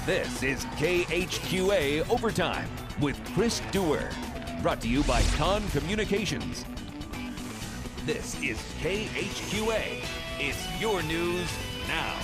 This is KHQA Overtime with Chris Dewar. Brought to you by Con Communications. This is KHQA. It's your news now.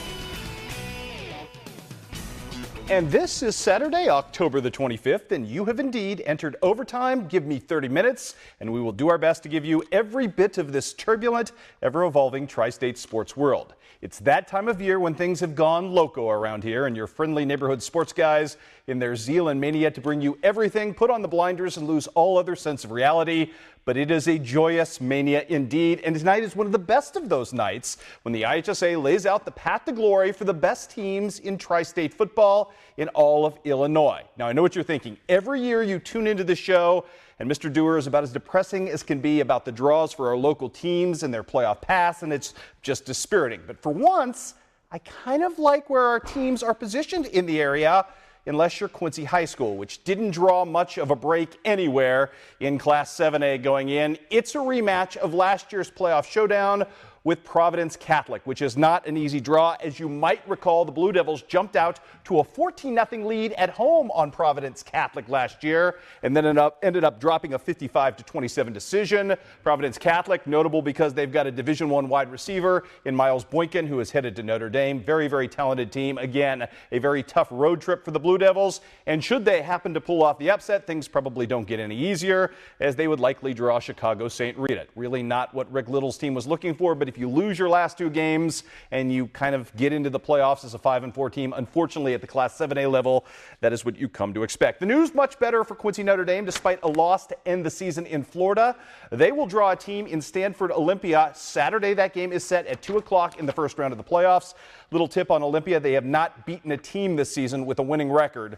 And this is Saturday, October the 25th, and you have indeed entered overtime. Give me 30 minutes, and we will do our best to give you every bit of this turbulent, ever-evolving tri-state sports world. It's that time of year when things have gone loco around here, and your friendly neighborhood sports guys, in their zeal and mania to bring you everything, put on the blinders and lose all other sense of reality. But it is a joyous mania indeed, and tonight is one of the best of those nights when the IHSA lays out the path to glory for the best teams in tri-state football in all of Illinois. Now, I know what you're thinking. Every year you tune into the show, and Mr. Dewar is about as depressing as can be about the draws for our local teams and their playoff paths, and it's just dispiriting. But for once, I kind of like where our teams are positioned in the area, unless you're Quincy High School, which didn't draw much of a break anywhere in Class 7A going in. It's a rematch of last year's playoff showdown with Providence Catholic, which is not an easy draw. As you might recall, the Blue Devils jumped out to a 14-0 lead at home on Providence Catholic last year, and then ended up dropping a 55-27 decision. Providence Catholic, notable because they've got a Division I wide receiver in Miles Boykin, who is headed to Notre Dame. Very, very talented team. Again, a very tough road trip for the Blue Devils, and should they happen to pull off the upset, things probably don't get any easier, as they would likely draw Chicago St. Rita. Really not what Rick Little's team was looking for, but if you lose your last two games and you kind of get into the playoffs as a 5-4 team, unfortunately at the Class 7A level, that is what you come to expect. The news much better for Quincy Notre Dame despite a loss to end the season in Florida. They will draw a team in Stanford Olympia Saturday. That game is set at 2 o'clock in the first round of the playoffs. Little tip on Olympia, they have not beaten a team this season with a winning record.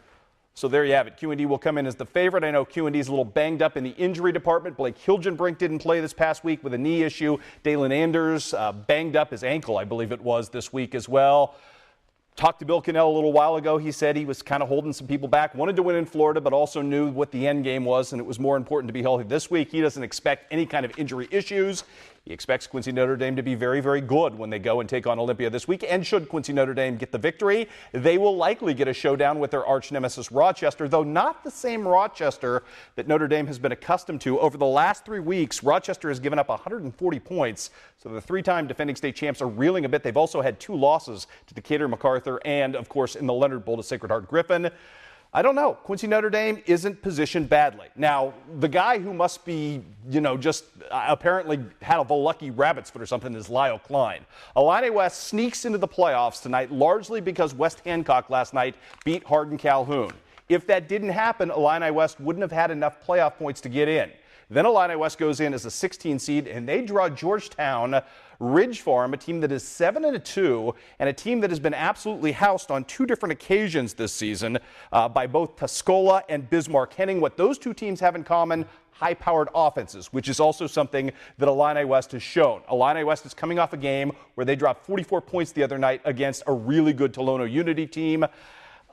So there you have it. QD will come in as the favorite. I know QD is a little banged up in the injury department. Blake Hilgenbrink didn't play this past week with a knee issue. Dalen Anders banged up his ankle, I believe it was, this week as well. Talked to Bill Cannell a little while ago. He said he was kind of holding some people back, wanted to win in Florida, but also knew what the end game was, and it was more important to be healthy this week. He doesn't expect any kind of injury issues. He expects Quincy Notre Dame to be very, very good when they go and take on Olympia this week. And should Quincy Notre Dame get the victory, they will likely get a showdown with their arch nemesis Rochester, though not the same Rochester that Notre Dame has been accustomed to. Over the last 3 weeks, Rochester has given up 140 points. So the three-time defending state champs are reeling a bit. They've also had 2 losses to Decatur MacArthur and, of course, in the Leonard Bowl to Sacred Heart Griffin. I don't know. Quincy Notre Dame isn't positioned badly. Now, the guy who must be, just apparently had a lucky rabbit's foot or something is Lyle Klein. Illini West sneaks into the playoffs tonight largely because West Hancock last night beat Hardin Calhoun. If that didn't happen, Illini West wouldn't have had enough playoff points to get in. Then Illini West goes in as a 16 seed, and they draw Georgetown Ridge Farm, a team that is 7-2, and a team that has been absolutely housed on 2 different occasions this season by both Tuscola and Bismarck Henning. What those two teams have in common, high-powered offenses, which is also something that Illini West has shown. Illini West is coming off a game where they dropped 44 points the other night against a really good Tolono Unity team.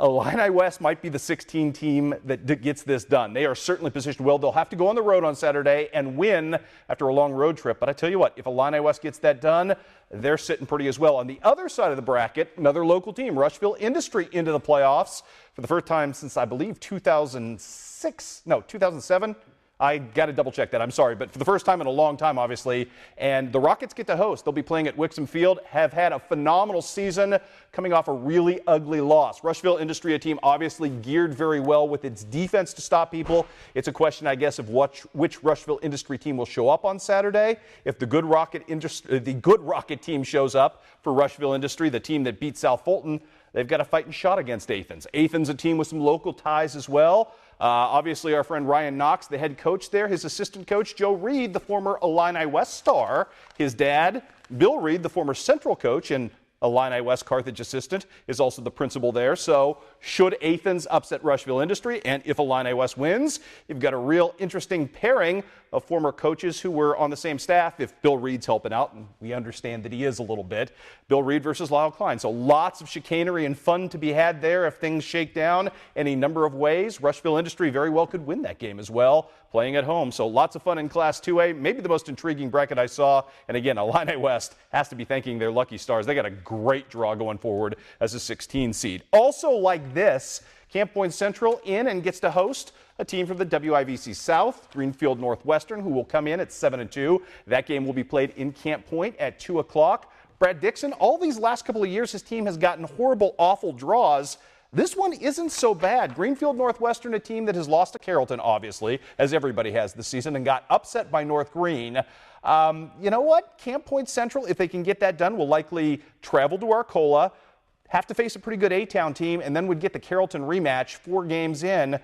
Illini West might be the 16 team that gets this done. They are certainly positioned well. They'll have to go on the road on Saturday and win after a long road trip. But I tell you what, if Illini West gets that done, they're sitting pretty as well. On the other side of the bracket, another local team, Rushville Industry, into the playoffs for the first time since, I believe, 2007. I got to double check that. I'm sorry, but for the first time in a long time, obviously. And the Rockets get to host. They'll be playing at Wixom Field. Have had a phenomenal season, coming off a really ugly loss. Rushville Industry, a team obviously geared very well with its defense to stop people. It's a question, I guess, of which Rushville Industry team will show up on Saturday. If the good Rocket team shows up for Rushville Industry, the team that beat South Fulton, they've got a fighting shot against Athens. Athens, a team with some local ties as well. Obviously, our friend Ryan Knox, the head coach there, his assistant coach, Joe Reed, the former Illini West star, his dad, Bill Reed, the former Central coach and Illini West Carthage assistant, is also the principal there. So should Athens upset Rushville Industry, and if Illini West wins, you've got a real interesting pairing of former coaches who were on the same staff if Bill Reed's helping out, and we understand that he is a little bit. Bill Reed versus Lyle Klein. So lots of chicanery and fun to be had there if things shake down any number of ways. Rushville Industry very well could win that game as well, playing at home. So lots of fun in Class 2A. Maybe the most intriguing bracket I saw. And again, Illini West has to be thanking their lucky stars. They got a great draw going forward as a 16 seed. Also like this, Camp Point Central in and gets to host a team from the WIVC South, Greenfield Northwestern, who will come in at 7-2. That game will be played in Camp Point at 2 o'clock. Brad Dixon, all these last couple of years, his team has gotten horrible, awful draws. This one isn't so bad. Greenfield Northwestern, a team that has lost to Carrollton, obviously, as everybody has this season, and got upset by North Green. You know what? Camp Point Central, if they can get that done, will likely travel to Arcola, have to face a pretty good A-Town team, and then would get the Carrollton rematch 4 games in.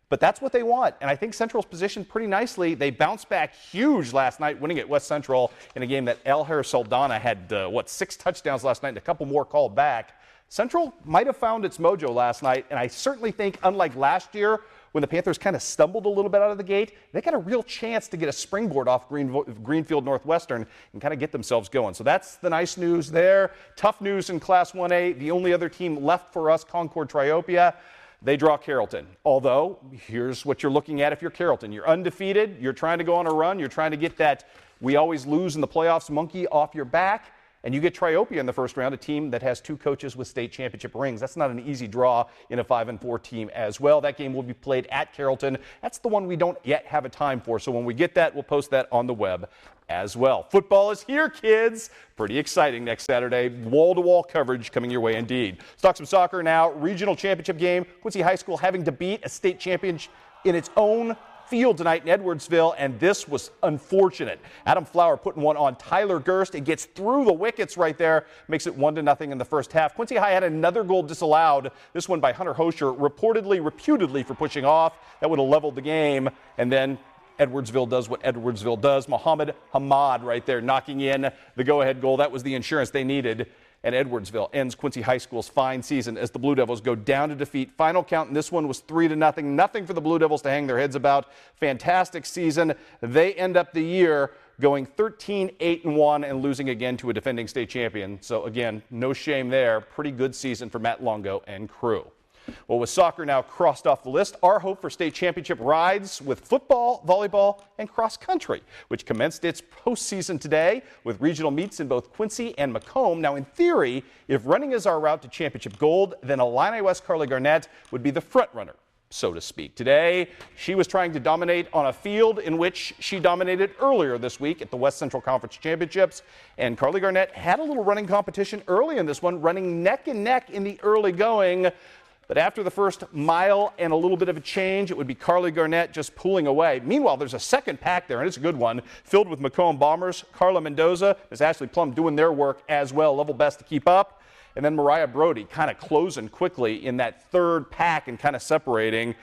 But that's what they want, and I think Central's positioned pretty nicely. They bounced back huge last night, winning at West Central in a game that El Harris Saldana had, 6 touchdowns last night and a couple more called back. Central might have found its mojo last night, and I certainly think, unlike last year, when the Panthers kind of stumbled a little bit out of the gate, they got a real chance to get a springboard off Greenfield Northwestern and kind of get themselves going. So that's the nice news there. Tough news in Class 1A. The only other team left for us, Concord Triopia, they draw Carrollton. Although, here's what you're looking at if you're Carrollton. You're undefeated. You're trying to go on a run. You're trying to get that we always lose in the playoffs monkey off your back. And you get Triopia in the first round, a team that has 2 coaches with state championship rings. That's not an easy draw in a 5-4 team as well. That game will be played at Carrollton. That's the one we don't yet have a time for. So when we get that, we'll post that on the web as well. Football is here, kids. Pretty exciting next Saturday. Wall-to-wall coverage coming your way indeed. Let's talk some soccer now. Regional championship game. Quincy High School having to beat a state champion in its own field tonight in Edwardsville, and this was unfortunate. Adam Flower putting one on Tyler Gerst. It gets through the wickets right there, makes it 1-0 in the first half. Quincy High had another goal disallowed, this one by Hunter Hosher, reputedly for pushing off. That would have leveled the game, and then Edwardsville does what Edwardsville does. Mohammed Hamad right there knocking in the go-ahead goal. That was the insurance they needed. And Edwardsville ends Quincy High School's fine season as the Blue Devils go down to defeat. Final count in this one was 3-0. Nothing for the Blue Devils to hang their heads about. Fantastic season. They end up the year going 13-8-1 and losing again to a defending state champion. So again, no shame there. Pretty good season for Matt Longo and crew. Well, with soccer now crossed off the list, our hope for state championship rides with football, volleyball, and cross country, which commenced its postseason today with regional meets in both Quincy and Macomb. Now, in theory, if running is our route to championship gold, then Illini West Carly Garnett would be the front runner, so to speak. Today, she was trying to dominate on a field in which she dominated earlier this week at the West Central Conference Championships. And Carly Garnett had a little running competition early in this one, running neck and neck in the early going. But after the first mile and a little bit of a change, it would be Carly Garnett just pulling away. Meanwhile, there's a second pack there, and it's a good one, filled with Macomb Bombers. Carla Mendoza, Miss Ashley Plum doing their work as well, level best to keep up. And then Mariah Brody kind of closing quickly in that third pack and kind of separating.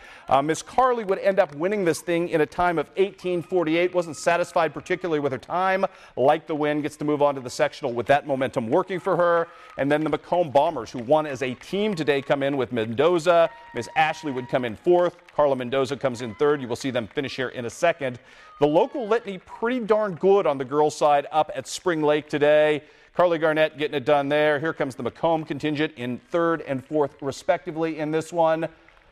Miss Carly would end up winning this thing in a time of 18:48. Wasn't satisfied particularly with her time. Liked the win, gets to move on to the sectional with that momentum working for her. And then the Macomb Bombers, who won as a team today, come in with Mendoza. Miss Ashley would come in 4th. Carla Mendoza comes in 3rd. You will see them finish here in a second. The local litany pretty darn good on the girls' side up at Spring Lake today. Carly Garnett getting it done there. Here comes the Macomb contingent in 3rd and 4th respectively in this one.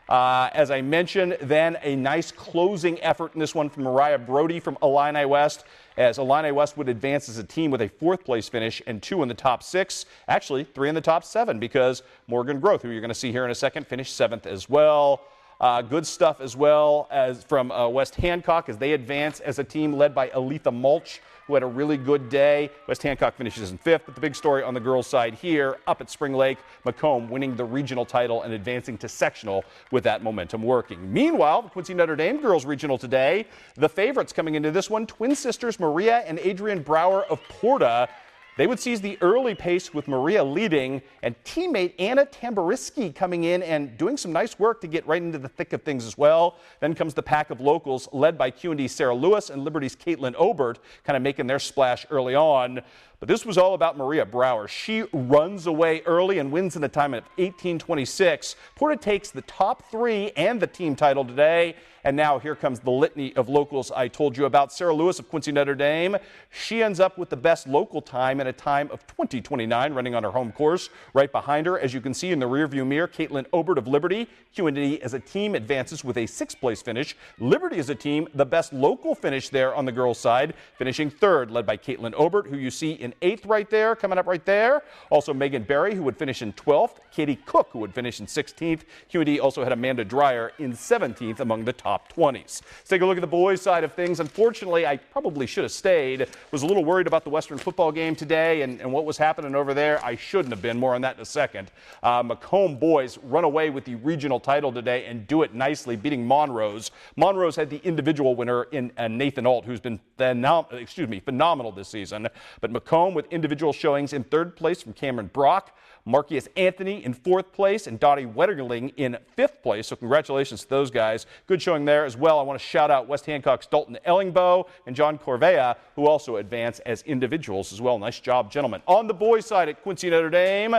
As I mentioned, then a nice closing effort in this one from Mariah Brody from Illini West, as Illini West would advance as a team with a 4th place finish and 2 in the top 6. Actually, 3 in the top 7 because Morgan Groth, who you're going to see here in a second, finished 7th as well. Good stuff as well as from West Hancock as they advance as a team led by Aletha Mulch, who had a really good day. West Hancock finishes in 5th, but the big story on the girls' side here, up at Spring Lake, Macomb winning the regional title and advancing to sectional with that momentum working. Meanwhile, the Quincy Notre Dame girls regional today, the favorites coming into this one, twin sisters Maria and Adrienne Brower of Porta. They would seize the early pace with Maria leading and teammate Anna Tamboriski coming in and doing some nice work to get right into the thick of things as well. Then comes the pack of locals led by QND's Sarah Lewis and Liberty's Caitlin Obert, kind of making their splash early on. But this was all about Maria Brower. She runs away early and wins in a time of 18:26. Porta takes the top 3 and the team title today. And now here comes the litany of locals I told you about. Sarah Lewis of Quincy Notre Dame. She ends up with the best local time in a time of 20:29, running on her home course. Right behind her, as you can see in the rearview mirror, Caitlin Obert of Liberty. QND as a team advances with a 6th place finish. Liberty as a team, the best local finish there on the girls' side, finishing 3rd, led by Caitlin Obert, who you see in 8th right there, coming up right there. Also Megan Berry, who would finish in 12th. Katie Cook, who would finish in 16th. QND also had Amanda Dreyer in 17th among the top 20s. Let's take a look at the boys' side of things. Unfortunately, I probably should have stayed. Was a little worried about the Western football game today and what was happening over there. I shouldn't have been. More on that in a second. Macomb boys run away with the regional title today and do it nicely, beating Monrose. Monrose had the individual winner in Nathan Alt, who's been phenomenal this season. But Macomb with individual showings in 3rd place from Cameron Brock. Marcus Anthony in 4th place and Dottie Wetterling in 5th place. So congratulations to those guys. Good showing there as well. I want to shout out West Hancock's Dalton Ellingbo and John Corvea, who also advance as individuals as well. Nice job, gentlemen. On the boys' side at Quincy Notre Dame,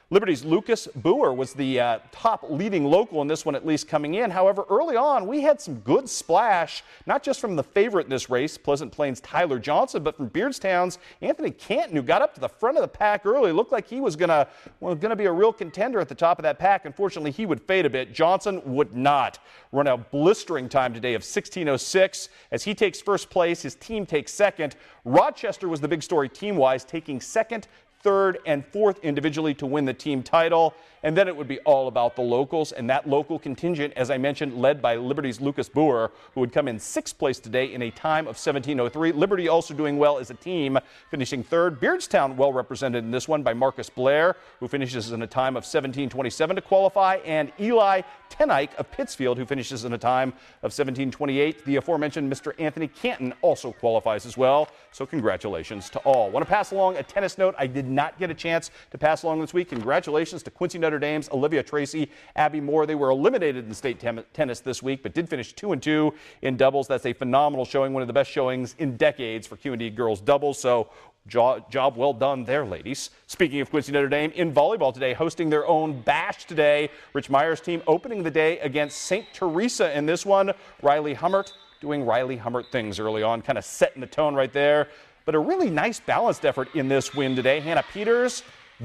Liberty's Lucas Boer was the top leading local in this one, at least coming in. However, early on, we had some good splash, not just from the favorite in this race, Pleasant Plains' Tyler Johnson, but from Beardstown's Anthony Canton, who got up to the front of the pack early. Looked like he was gonna be a real contender at the top of that pack. Unfortunately, he would fade a bit. Johnson would not. Run a blistering time today of 16:06 as he takes 1st place. His team takes 2nd. Rochester was the big story team-wise, taking 2nd, 3rd, and 4th individually to win the team title. And then it would be all about the locals, and that local contingent, as I mentioned, led by Liberty's Lucas Boer, who would come in 6th place today in a time of 17:03. Liberty also doing well as a team, finishing 3rd. Beardstown well represented in this one by Marcus Blair, who finishes in a time of 17:27 to qualify, and Eli Tenike of Pittsfield, who finishes in a time of 17:28. The aforementioned Mr. Anthony Canton also qualifies as well, so congratulations to all. Want to pass along a tennis note I did not get a chance to pass along this week. Congratulations to Quincy Notre Dame's Olivia Tracy, Abby Moore. They were eliminated in state tennis this week, but did finish 2-2 in doubles. That's a phenomenal showing, one of the best showings in decades for QND girls doubles. So job well done there, ladies. Speaking of Quincy Notre Dame, in volleyball today, hosting their own bash today. Rich Meyer's team opening the day against St. Teresa in this one. Riley Hummert doing Riley Hummert things early on, kind of setting the tone right there. But a really nice balanced effort in this win today. Hannah Peters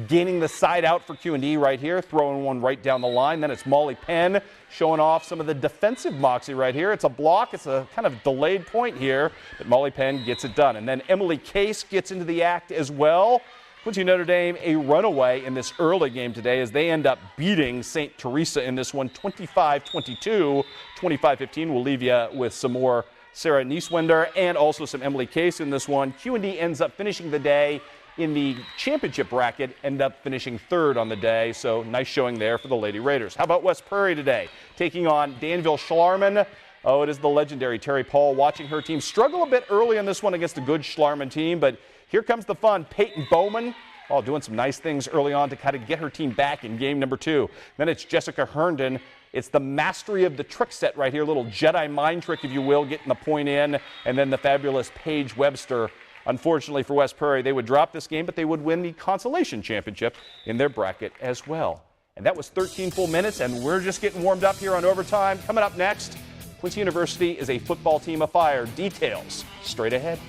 gaining the side out for QND right here, throwing one right down the line. Then it's Molly Penn showing off some of the defensive moxie right here. It's a block. It's a kind of delayed point here, but Molly Penn gets it done. And then Emily Case gets into the act as well. Quincy Notre Dame a runaway in this early game today as they end up beating St. Teresa in this one 25-22. 25-15 will leave you with some more Sarah Nieswender and also some Emily Case in this one. QND ends up finishing the day in the championship bracket, end up finishing 3rd on the day, so nice showing there for the Lady Raiders. How about West Prairie today? Taking on Danville Schlarman. Oh, it is the legendary Terry Paul watching her team struggle a bit early in this one against a good Schlarman team, but here comes the fun. Peyton Bowman, doing some nice things early on to kind of get her team back in game number 2. Then it's Jessica Herndon. It's the mastery of the trick set right here, little Jedi mind trick, if you will, getting the point in, and then the fabulous Paige Webster. Unfortunately for West Prairie, they would drop this game, but they would win the consolation championship in their bracket as well. And that was 13 full minutes, and we're just getting warmed up here on Overtime. Coming up next, Quincy University is a football team afire. Details straight ahead.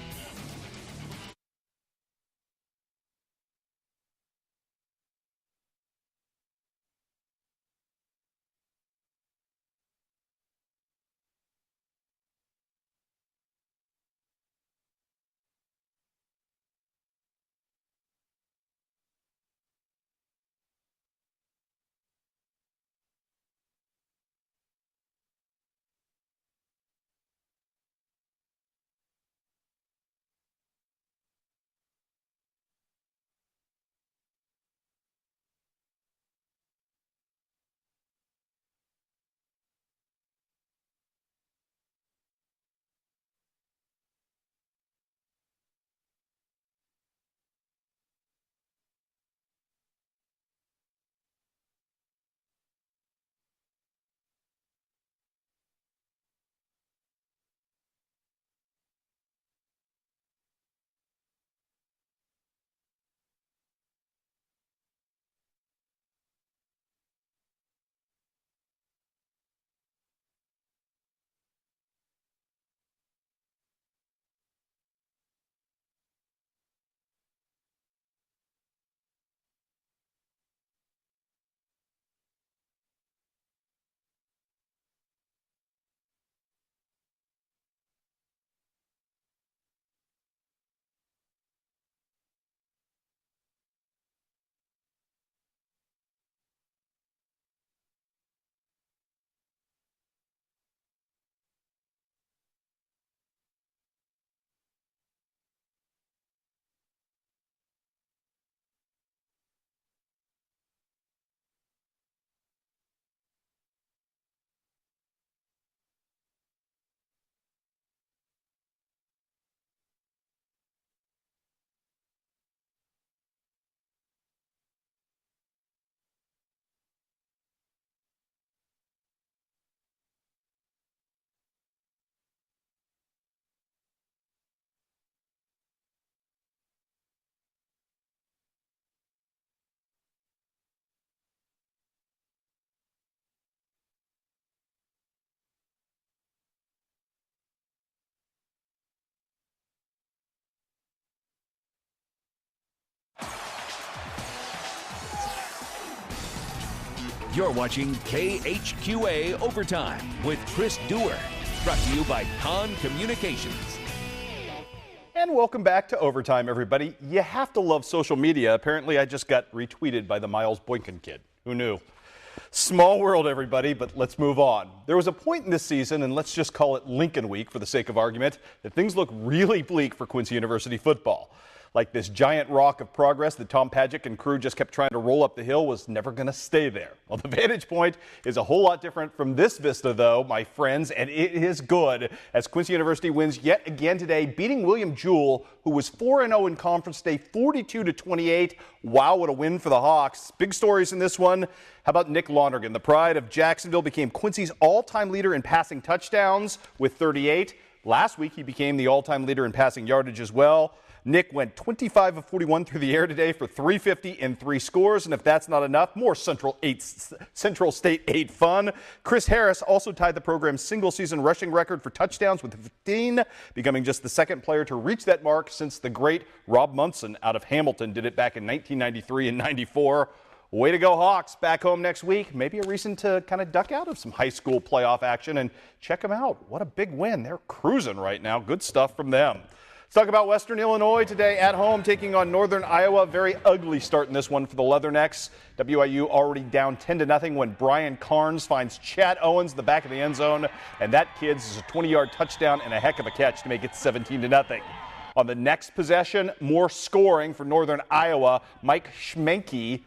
You're watching KHQA Overtime with Chris Dewar, brought to you by Con Communications. And welcome back to Overtime, everybody. You have to love social media. Apparently, I just got retweeted by the Miles Boykin kid. Who knew? Small world, everybody, but let's move on. There was a point in this season, and let's just call it Lincoln Week for the sake of argument, that things look really bleak for Quincy University football. Like this giant rock of progress that Tom Padgett and crew just kept trying to roll up the hill was never going to stay there. Well, the vantage point is a whole lot different from this vista, though, my friends, and it is good as Quincy University wins yet again today, beating William Jewell, who was 4-0 in conference day, 42-28. Wow, what a win for the Hawks. Big stories in this one. How about Nick Lonergan? The pride of Jacksonville became Quincy's all-time leader in passing touchdowns with 38. Last week, he became the all-time leader in passing yardage as well. Nick went 25 of 41 through the air today for 350 and 3 scores. And if that's not enough, more Central State 8 fun. Chris Harris also tied the program's single-season rushing record for touchdowns with 15, becoming just the second player to reach that mark since the great Rob Munson out of Hamilton did it back in 1993 and 94. Way to go, Hawks. Back home next week. Maybe a reason to kind of duck out of some high school playoff action and check them out. What a big win. They're cruising right now. Good stuff from them. Let's talk about Western Illinois today at home, taking on Northern Iowa. Very ugly start in this one for the Leathernecks. WIU already down 10-0 when Brian Carnes finds Chad Owens in the back of the end zone. And that, kids, is a 20-yard touchdown and a heck of a catch to make it 17-0. On the next possession, more scoring for Northern Iowa. Mike Schmenke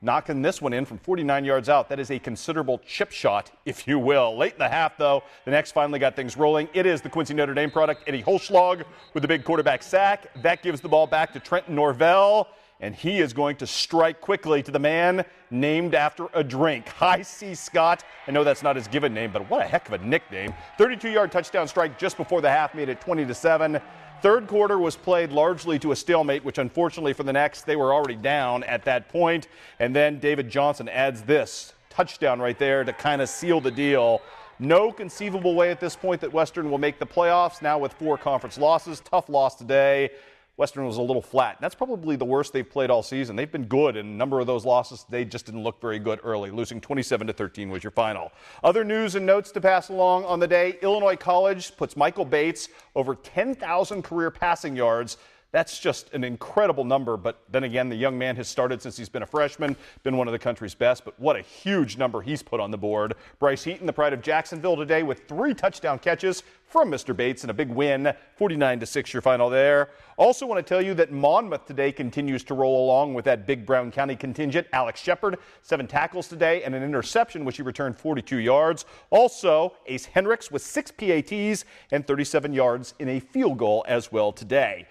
knocking this one in from 49 yards out. That is a considerable chip shot, if you will. Late in the half, though, the Necks finally got things rolling. It is the Quincy Notre Dame product, Eddie Holschlag, with the big quarterback sack. That gives the ball back to Trenton Norvell, and he is going to strike quickly to the man named after a drink, High C. Scott. I know that's not his given name, but what a heck of a nickname. 32-yard touchdown strike just before the half made it 20-7. Third quarter was played largely to a stalemate, which unfortunately for the Necks, they were already down at that point. And then David Johnson adds this touchdown right there to kind of seal the deal. No conceivable way at this point that Western will make the playoffs, now with 4 conference losses. Tough loss today. Western was a little flat. That's probably the worst they've played all season. They've been good, and a number of those losses, they just didn't look very good early. Losing 27-13 was your final. Other news and notes to pass along on the day. Illinois College puts Michael Bates over 10,000 career passing yards. That's just an incredible number, but then again, the young man has started since he's been a freshman, been one of the country's best, but what a huge number he's put on the board. Bryce Heaton, the pride of Jacksonville today, with 3 touchdown catches from Mr. Bates and a big win, 49-6 your final there. Also want to tell you that Monmouth today continues to roll along with that big Brown County contingent. Alex Shepard, 7 tackles today and an interception, which he returned 42 yards. Also, Ace Hendricks with 6 PATs and 37 yards in a field goal as well today.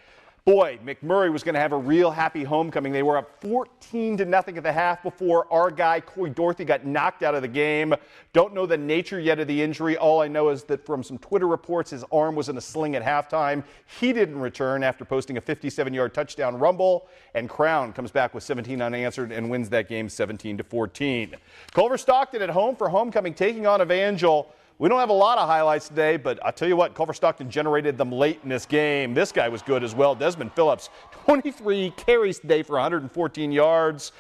Boy, McMurray was going to have a real happy homecoming. They were up 14-0 at the half before our guy, Corey Dorothy, got knocked out of the game. Don't know the nature yet of the injury. All I know is that from some Twitter reports, his arm was in a sling at halftime. He didn't return after posting a 57-yard touchdown rumble. And Crown comes back with 17 unanswered and wins that game 17-14. Culver Stockton at home for homecoming, taking on Evangel. We don't have a lot of highlights today, but I'll tell you what, Culver Stockton generated them late in this game. This guy was good as well. Desmond Phillips, 23 carries today for 114 yards.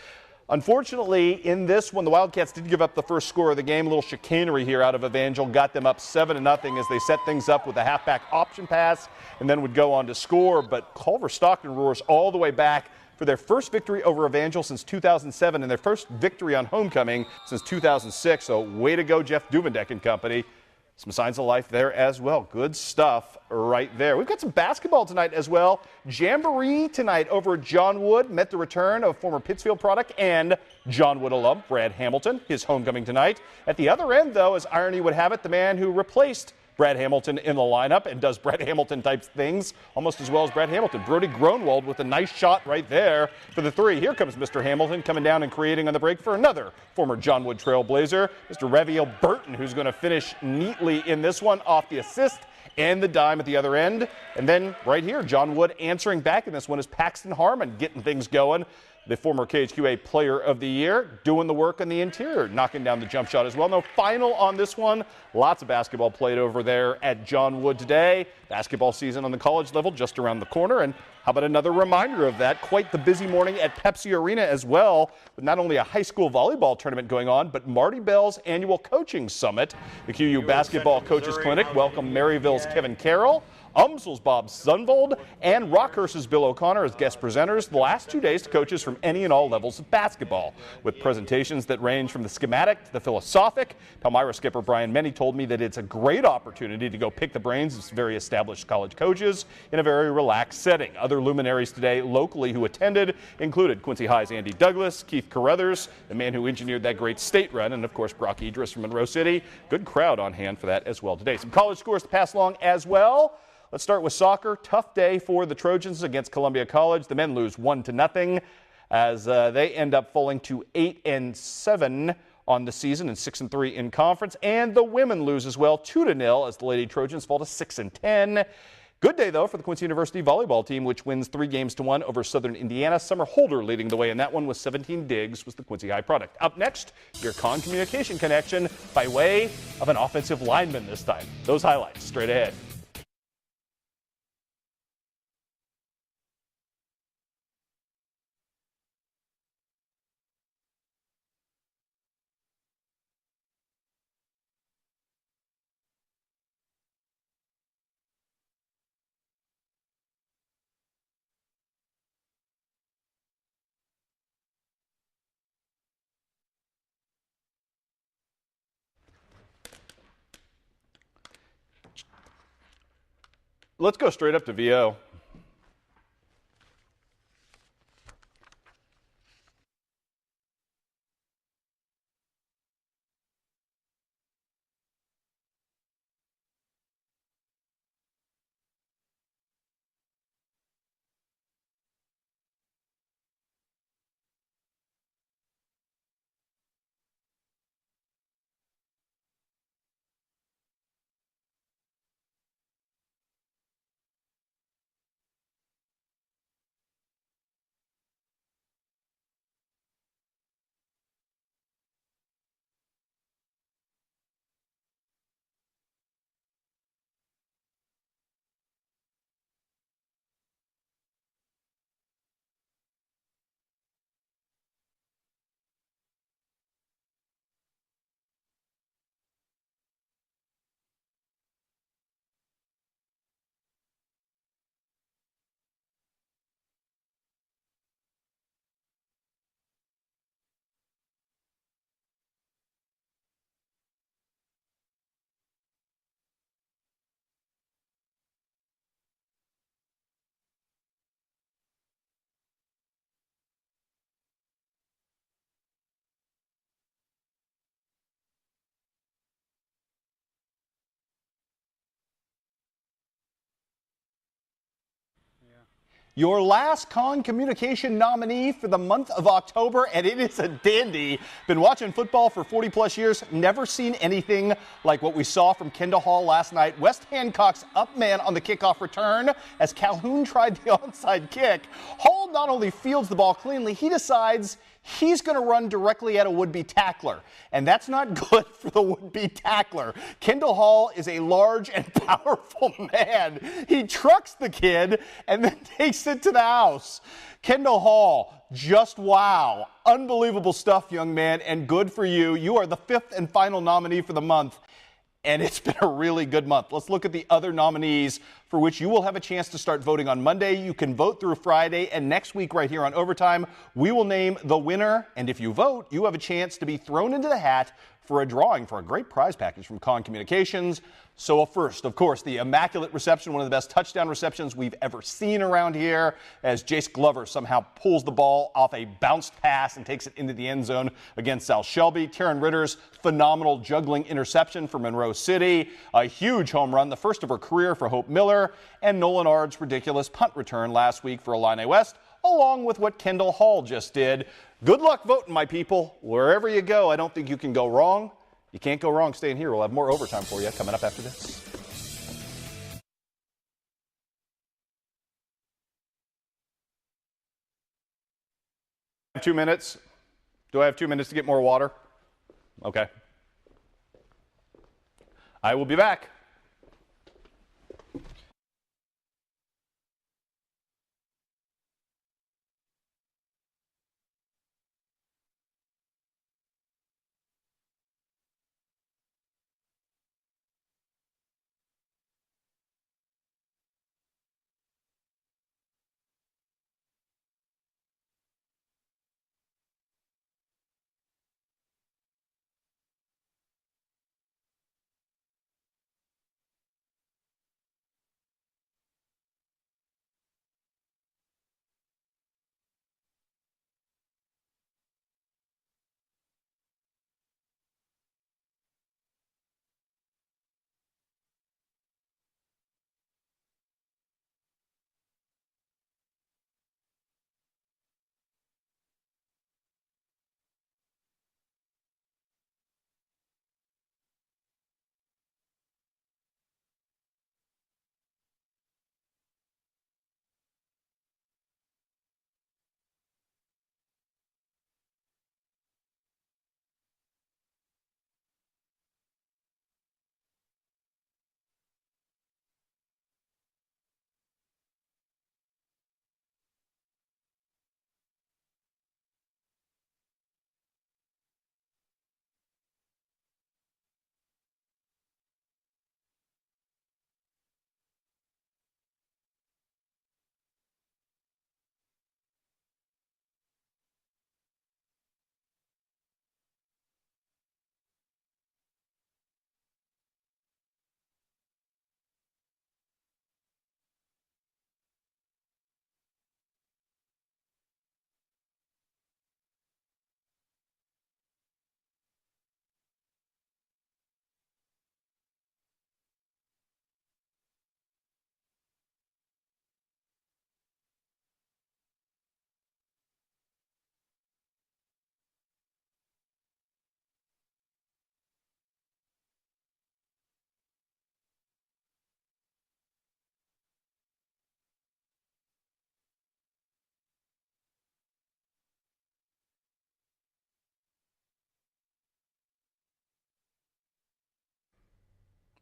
Unfortunately, in this one, the Wildcats did give up the first score of the game. A little chicanery here out of Evangel. Got them up 7-0 as they set things up with a halfback option pass and then would go on to score. But Culver Stockton roars all the way back for their first victory over Evangel since 2007 and their first victory on homecoming since 2006. So way to go, Jeff Duvendeck and company. Some signs of life there as well. Good stuff right there. We've got some basketball tonight as well. Jamboree tonight over at John Wood. Met the return of former Pittsfield product and John Wood alum Brad Hamilton, his homecoming tonight. At the other end, though, as irony would have it, the man who replaced Brad Hamilton in the lineup and does Brad Hamilton type things almost as well as Brad Hamilton. Brody Gronwald with a nice shot right there for the 3. Here comes Mr. Hamilton coming down and creating on the break for another former John Wood Trailblazer, Mr. Raviel Burton, who's going to finish neatly in this one off the assist and the dime at the other end. And then right here, John Wood answering back in this one is Paxton Harmon getting things going. the former KHQA Player of the Year, doing the work on the interior, knocking down the jump shot as well. No final on this one. Lots of basketball played over there at John Wood today. Basketball season on the college level just around the corner. And how about another reminder of that? Quite the busy morning at Pepsi Arena as well, with not only a high school volleyball tournament going on, but Marty Bell's annual coaching summit. The QU Basketball Coaches Clinic welcomed Maryville's Kevin Carroll, Umsel's Bob Sunvold, and Rockhurst's Bill O'Connor as guest presenters the last 2 days to coaches from any and all levels of basketball, with presentations that range from the schematic to the philosophic. Palmyra skipper Brian Menney told me that it's a great opportunity to go pick the brains of very established college coaches in a very relaxed setting. Other luminaries today locally who attended included Quincy High's Andy Douglas, Keith Carruthers, the man who engineered that great state run, and of course Brock Idris from Monroe City. Good crowd on hand for that as well today. Some college scores to pass along as well. Let's start with soccer. Tough day for the Trojans against Columbia College. The men lose 1-0 as they end up falling to 8-7 on the season and 6-3 in conference. And the women lose as well, 2-0 as the Lady Trojans fall to 6-10. Good day, though, for the Quincy University volleyball team, which wins 3-1 over Southern Indiana. Summer Holder leading the way in that one with 17 digs was the Quincy High product. Up next, your Con Communication connection by way of an offensive lineman this time. Those highlights straight ahead. Let's go straight up to VO. Your last Con Communication nominee for the month of October, and it is a dandy. Been watching football for 40 plus years, never seen anything like what we saw from Kendall Hall last night. West Hancock's up man on the kickoff return as Calhoun tried the onside kick. Hall not only fields the ball cleanly, he decides he's going to run directly at a would-be tackler, and that's not good for the would-be tackler. Kendall Hall is a large and powerful man. He trucks the kid and then takes it to the house. Kendall Hall, just wow. Unbelievable stuff, young man, and good for you. You are the fifth and final nominee for the month, and it's been a really good month. Let's look at the other nominees for which you will have a chance to start voting on Monday. You can vote through Friday, and next week right here on Overtime, we will name the winner. And if you vote, you have a chance to be thrown into the hat for a drawing for a great prize package from Con Communications. So first, of course, the immaculate reception, one of the best touchdown receptions we've ever seen around here, as Jace Glover somehow pulls the ball off a bounced pass and takes it into the end zone against Sal Shelby. Taryn Ritter's phenomenal juggling interception for Monroe City. A huge home run, the first of her career for Hope Miller. And Nolan Ard's ridiculous punt return last week for Illini West, along with what Kendall Hall just did. Good luck voting, my people. Wherever you go, I don't think you can go wrong. You can't go wrong staying here. We'll have more overtime for you coming up after this. 2 minutes? Do I have 2 minutes to get more water? Okay. I will be back.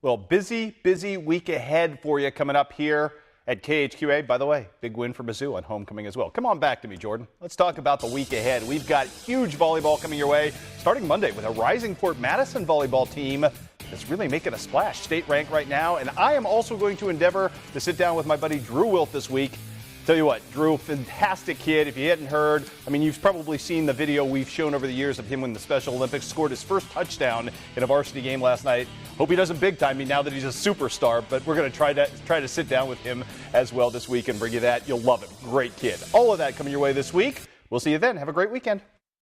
Well, busy week ahead for you coming up here at KHQA. By the way, big win for Mizzou on homecoming as well. Come on back to me, Jordan. Let's talk about the week ahead. We've got huge volleyball coming your way starting Monday with a rising Port Madison volleyball team that's really making a splash. State rank right now. And I am also going to endeavor to sit down with my buddy Drew Wilf this week. Tell you what, Drew, fantastic kid. If you hadn't heard, I mean, you've probably seen the video we've shown over the years of him when the Special Olympics, scored his first touchdown in a varsity game last night. Hope he doesn't big time me now that he's a superstar, but we're going to try to sit down with him as well this week and bring you that. You'll love him. Great kid. All of that coming your way this week. We'll see you then. Have a great weekend.